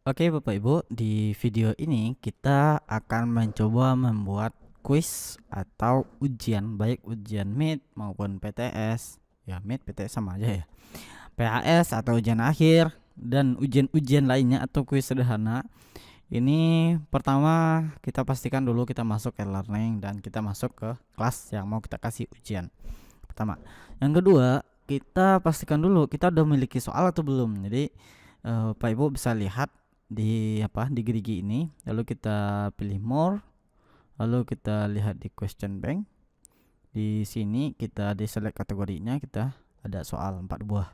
Oke Bapak Ibu, di video ini kita akan mencoba membuat kuis atau ujian, baik ujian MIT maupun PTS. Ya, MIT, PTS sama aja ya. PAS atau ujian akhir dan ujian-ujian lainnya atau kuis sederhana. Ini pertama kita pastikan dulu kita masuk ke learning dan kita masuk ke kelas yang mau kita kasih ujian. Pertama. Yang kedua, kita pastikan dulu kita udah memiliki soal atau belum. Jadi Pak Ibu bisa lihat di gerigi ini, lalu kita pilih more, lalu kita lihat di question bank. Di sini kita di select kategorinya, kita ada soal 4 buah.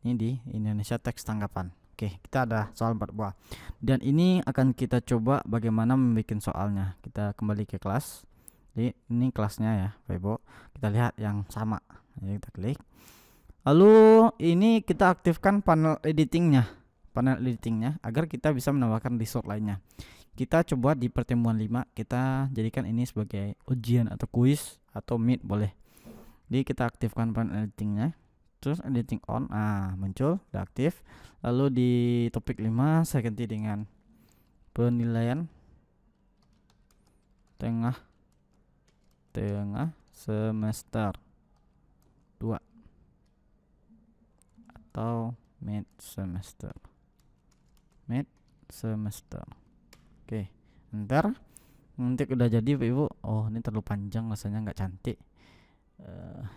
Ini di Indonesia teks tanggapan. Oke, kita ada soal 4 buah. Dan ini akan kita coba bagaimana membuat soalnya. Kita kembali ke kelas. Jadi ini kelasnya ya, Pak Ibu. Kita lihat yang sama. Jadi kita klik. Lalu ini kita aktifkan panel editingnya agar kita bisa menambahkan result lainnya. Kita coba di pertemuan 5 kita jadikan ini sebagai ujian atau kuis atau meet boleh. Jadi kita aktifkan panel editingnya, terus editing on, muncul, udah aktif. Lalu di topik 5 saya ganti dengan penilaian tengah semester 2 atau mid semester. Oke, ntar nanti udah jadi Pak Ibu. Oh, ini terlalu panjang, rasanya nggak cantik.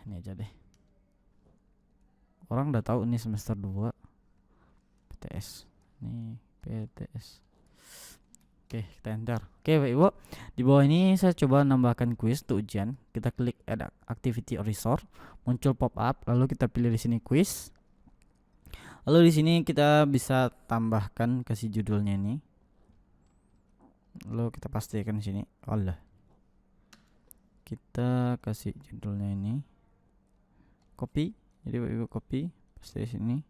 Ini aja deh. Orang udah tahu ini semester 2 PTS. Ini PTS. Oke, kita enter. Oke Pak Ibu, di bawah ini saya coba nambahkan kuis untuk ujian. Kita klik add activity or resource, muncul pop up, lalu kita pilih di sini kuis. Lalu di sini kita bisa tambahkan kasih judulnya ini. Lalu kita pastikan di sini. Allah. Kita kasih judulnya ini. Copy. Jadi Ibu copy, paste di sini.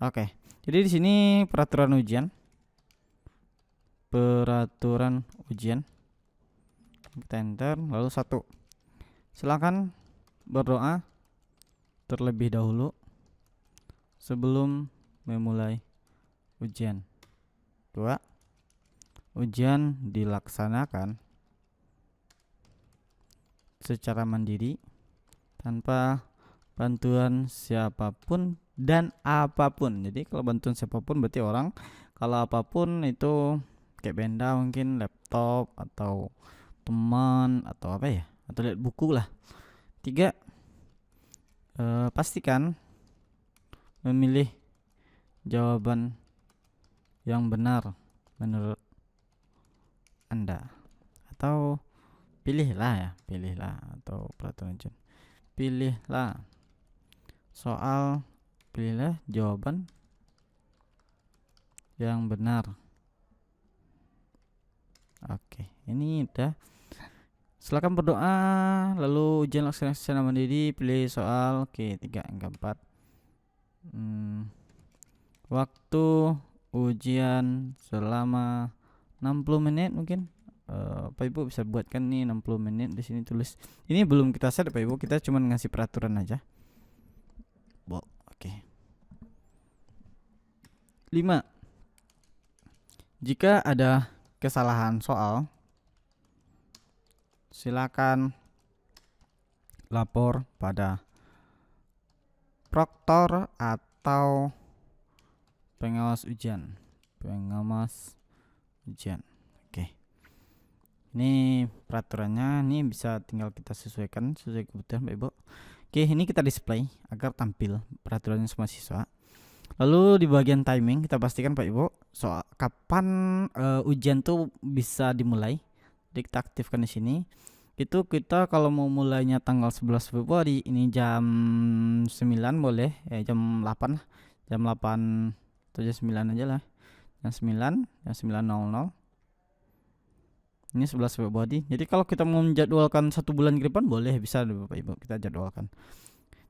Oke. Jadi di sini peraturan ujian. Kita enter, lalu 1. Silakan berdoa terlebih dahulu sebelum memulai ujian. 2. Ujian dilaksanakan secara mandiri tanpa bantuan siapapun dan apapun. Jadi kalau bantuan siapapun berarti orang, kalau apapun itu kayak benda, mungkin laptop atau teman atau apa ya, atau lihat buku lah. 3. Pastikan memilih jawaban yang benar menurut Anda, atau pilihlah atau peraturan ujian. Pilihlah jawaban yang benar. Oke, ini udah. Silakan berdoa, lalu ujian laksanakan secara mandiri, pilih soal. Oke, 3 angka 4. Waktu ujian selama 60 menit mungkin. Pak Ibu bisa buatkan nih 60 menit di sini tulis. Ini belum kita set Pak Ibu, kita cuma ngasih peraturan aja. Oke. 5. Jika ada kesalahan soal, silakan lapor pada proktor atau pengawas ujian. Oke. Ini peraturannya, ini bisa tinggal kita sesuaikan sesuai kebutuhan Pak Ibu. Oke, ini kita display agar tampil peraturannya semua siswa. Lalu di bagian timing kita pastikan Pak Ibu soal kapan ujian tuh bisa dimulai. Jadi kita aktifkan di sini. Itu kita kalau mau mulainya tanggal 11 Februari ini jam 9 boleh, jam 8 lah. Jam 8 atau jam 9 aja lah. Jam 9:00. Ini 11 Februari. Jadi kalau kita mau menjadwalkan 1 bulan ke depan boleh, bisa Bapak Ibu kita jadwalkan.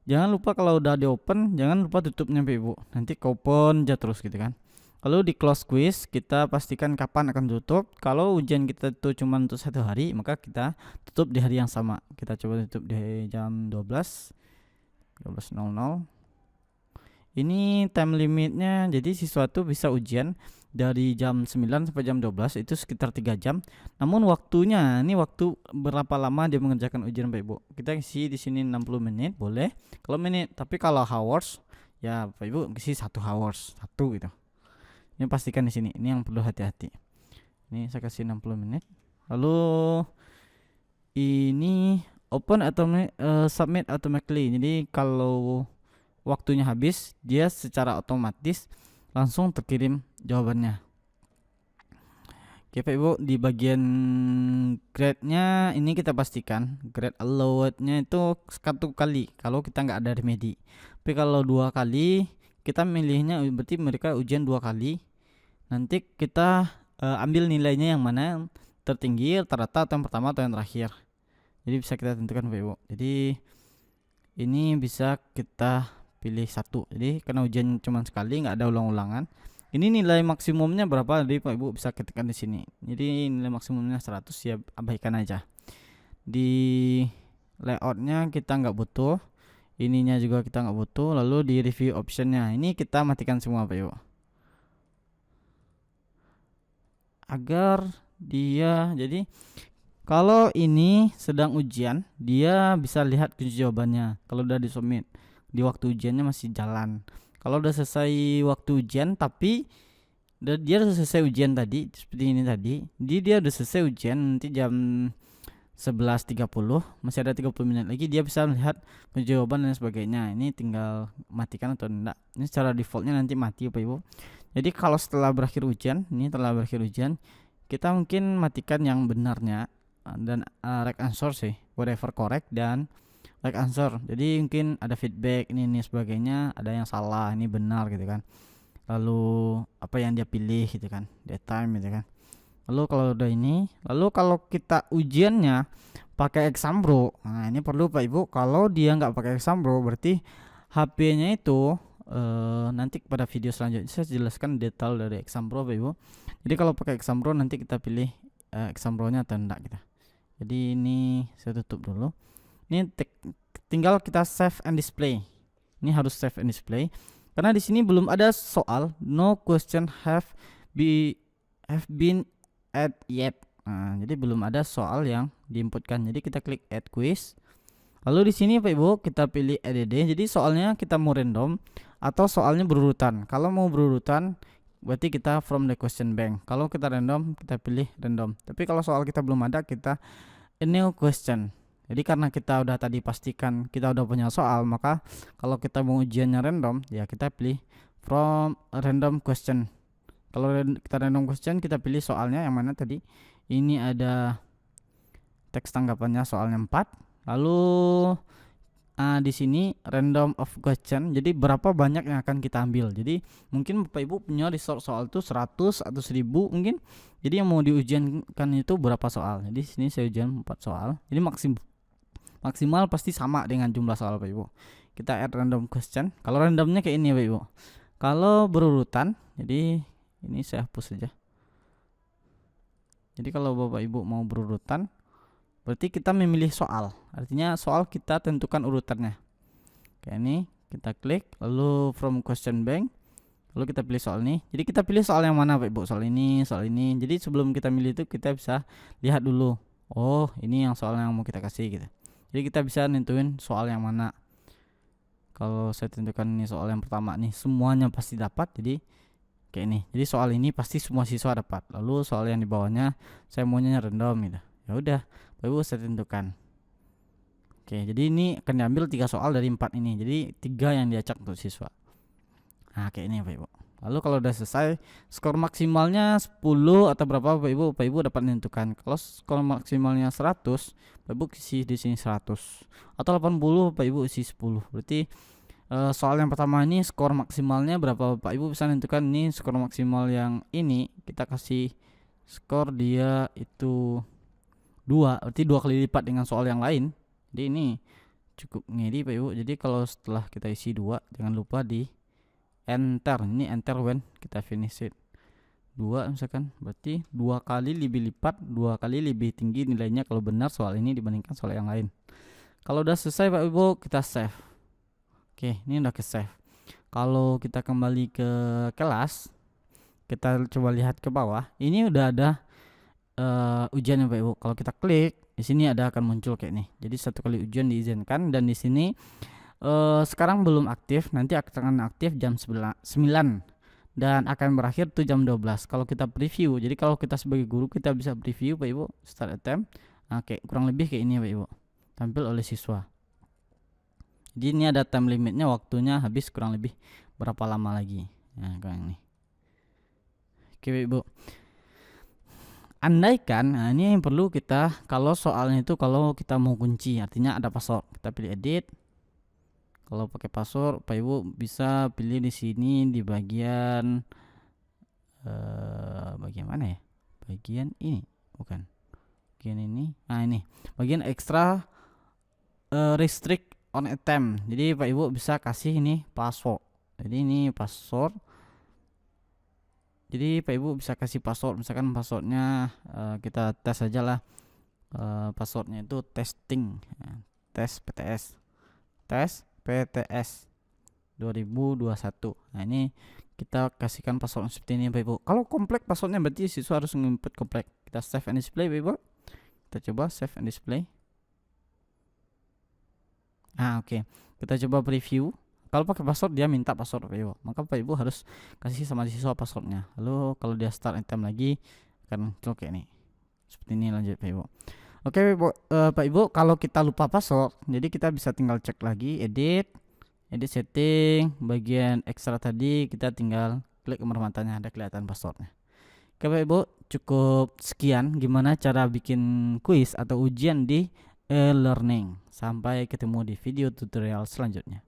Jangan lupa kalau udah di open, jangan lupa tutupnya Bapak Ibu. Nanti ke open aja terus gitu kan. Lalu di close quiz kita pastikan kapan akan tutup. Kalau ujian kita itu cuma untuk 1 hari, maka kita tutup di hari yang sama. Kita coba tutup di jam 12:00. Ini time limitnya, jadi siswa tuh bisa ujian dari jam 9 sampai jam 12 itu sekitar 3 jam. Namun waktunya ini waktu berapa lama dia mengerjakan ujian Bapak Ibu. Kita isi di sini 60 menit boleh. Kalau menit, tapi kalau hours ya Bapak Ibu isi 1 hours, 1 gitu. Ini pastikan di sini. Ini yang perlu hati-hati. Ini saya kasih 60 menit. Lalu ini open atau submit automatically. Jadi kalau waktunya habis, dia secara otomatis langsung terkirim jawabannya. Oke Pak Ibu, di bagian grade-nya ini kita pastikan grade allowed-nya itu 1 kali kalau kita nggak ada remedi. Tapi kalau 2 kali kita milihnya berarti mereka ujian 2 kali. Nanti kita ambil nilainya yang mana tertinggi, rata-rata atau yang pertama atau yang terakhir. Jadi bisa kita tentukan Pak Ibu. Jadi ini bisa kita pilih 1. Jadi karena ujian cuma sekali, nggak ada ulang-ulangan. Ini nilai maksimumnya berapa? Jadi Pak Ibu bisa ketikkan di sini. Jadi nilai maksimumnya 100, ya abaikan aja. Di layoutnya kita nggak butuh, ininya juga kita nggak butuh. Lalu di review optionnya ini kita matikan semua Pak Ibu, agar dia jadi kalau ini sedang ujian dia bisa lihat kunci jawabannya. Kalau udah di submit di waktu ujiannya masih jalan. Kalau udah selesai waktu ujian tapi dia udah selesai ujian tadi seperti ini tadi, dia udah selesai ujian nanti jam 11.30 masih ada 30 menit lagi, dia bisa melihat kunci jawaban dan sebagainya. Ini tinggal matikan atau enggak. Ini secara defaultnya nanti mati Bapak Ibu. Jadi kalau setelah berakhir ujian, ini telah berakhir ujian, kita mungkin matikan yang benarnya dan right answer sih, whatever correct dan right answer. Jadi mungkin ada feedback ini sebagainya, ada yang salah, ini benar gitu kan. Lalu apa yang dia pilih gitu kan, daytime gitu kan. Lalu kalau udah ini, lalu kalau kita ujiannya pakai Exambro, nah ini perlu Pak Ibu. Kalau dia nggak pakai Exambro berarti HP-nya itu nanti pada video selanjutnya saya jelaskan detail dari Exambro Pak Ibu. Jadi kalau pakai Exambro nanti kita pilih Exambro-nya atau enggak gitu. Jadi ini saya tutup dulu. Ini tinggal kita save and display. Ini harus save and display karena di sini belum ada soal. No question have been add yet. Nah, jadi belum ada soal yang diinputkan. Jadi kita klik add quiz. Lalu di sini Pak Ibu kita pilih add. Jadi soalnya kita mau random atau soalnya berurutan. Kalau mau berurutan berarti kita from the question bank. Kalau kita random kita pilih random. Tapi kalau soal kita belum ada kita a new question. Jadi karena kita udah tadi pastikan kita udah punya soal, maka kalau kita mau ujiannya random ya kita pilih from a random question. Kalau kita random question kita pilih soalnya yang mana tadi. Ini ada teks tanggapannya soalnya 4. Lalu di sini random of question. Jadi berapa banyak yang akan kita ambil. Jadi mungkin Bapak Ibu punya resource soal itu 100 atau 1000 mungkin. Jadi yang mau diujiankan itu berapa soal. Jadi sini saya ujian 4 soal. Jadi maksimal pasti sama dengan jumlah soal Bapak Ibu. Kita add random question. Kalau randomnya kayak ini Bapak Ibu. Kalau berurutan, jadi ini saya hapus saja. Jadi kalau Bapak Ibu mau berurutan, berarti kita memilih soal. Artinya soal kita tentukan urutannya. Kayak ini kita klik, lalu from question bank, lalu kita pilih soal ini. Jadi kita pilih soal yang mana Pak Ibu? Soal ini, soal ini. Jadi sebelum kita milih itu kita bisa lihat dulu. Oh ini yang soal yang mau kita kasih gitu. Jadi kita bisa nentuin soal yang mana. Kalau saya tentukan ini soal yang pertama nih, semuanya pasti dapat. Jadi kayak ini. Jadi soal ini pasti semua siswa dapat. Lalu soal yang di bawahnya saya maunya random gitu. Ya udah, Bapak Ibu saya tentukan. Oke, jadi ini akan diambil 3 soal dari 4 ini. Jadi 3 yang diacak untuk siswa. Nah, kayak ini Bapak Ibu. Lalu kalau udah selesai, skor maksimalnya 10 atau berapa Bapak Ibu dapat menentukan. Kalau skor maksimalnya 100, Bapak Ibu isi di sini 100. Atau 80 Bapak Ibu isi 10. Berarti soal yang pertama ini skor maksimalnya berapa Bapak Ibu bisa menentukan. Ini skor maksimal yang ini kita kasih skor dia itu 2, berarti 2 kali lipat dengan soal yang lain. Jadi ini cukup ngedi Pak Ibu. Jadi kalau setelah kita isi 2 jangan lupa di enter. Ini enter when kita finish it. 2 misalkan berarti 2 kali lebih lipat, 2 kali lebih tinggi nilainya kalau benar soal ini dibandingkan soal yang lain. Kalau udah selesai Pak Ibu kita save. Oke, ini udah ke save. Kalau kita kembali ke kelas, kita coba lihat ke bawah. Ini udah ada ujian ya Bapak Ibu. Kalau kita klik di sini akan muncul kayak ini. Jadi 1 kali ujian diizinkan, dan di sini sekarang belum aktif, nanti akan aktif jam 9 dan akan berakhir tuh jam 12 kalau kita preview. Jadi kalau kita sebagai guru kita bisa preview Pak Ibu, start attempt. Nah, kayak kurang lebih kayak ini Pak Ibu, tampil oleh siswa. Jadi ini ada time limitnya, waktunya habis kurang lebih berapa lama lagi. Nah, kayak ini. Oke Pak Ibu. Andaikan, nah ini yang perlu kita, kalau soalnya itu kalau kita mau kunci, artinya ada password, kita pilih edit. Kalau pakai password, Pak Ibu bisa pilih di sini di bagian bagian mana ya? Bagian ini, bukan. Bagian ini. Nah, ini. Bagian extra restrict on attempt. Jadi Pak Ibu bisa kasih ini password. Jadi ini password. Jadi Pak Ibu bisa kasih password, misalkan passwordnya kita tes aja lah. Passwordnya itu testing, tes PTS, tes PTS 2021. Nah, ini kita kasihkan password seperti ini Pak Ibu. Kalau kompleks passwordnya berarti siswa harus menginput kompleks. Kita save and display Pak Ibu. Kita coba save and display. Oke. Kita coba preview. Kalau pakai password dia minta password Pak Ibu, maka Pak Ibu harus kasih sama siswa passwordnya. Lalu kalau dia start attempt lagi akan muncul kayak ini. Seperti ini, lanjut Pak Ibu. Oke Pak Ibu, kalau kita lupa password, jadi kita bisa tinggal cek lagi, edit setting, bagian ekstra tadi kita tinggal klik kembar matanya, ada kelihatan passwordnya. Oke Pak Ibu, cukup sekian gimana cara bikin kuis atau ujian di e-learning. Sampai ketemu di video tutorial selanjutnya.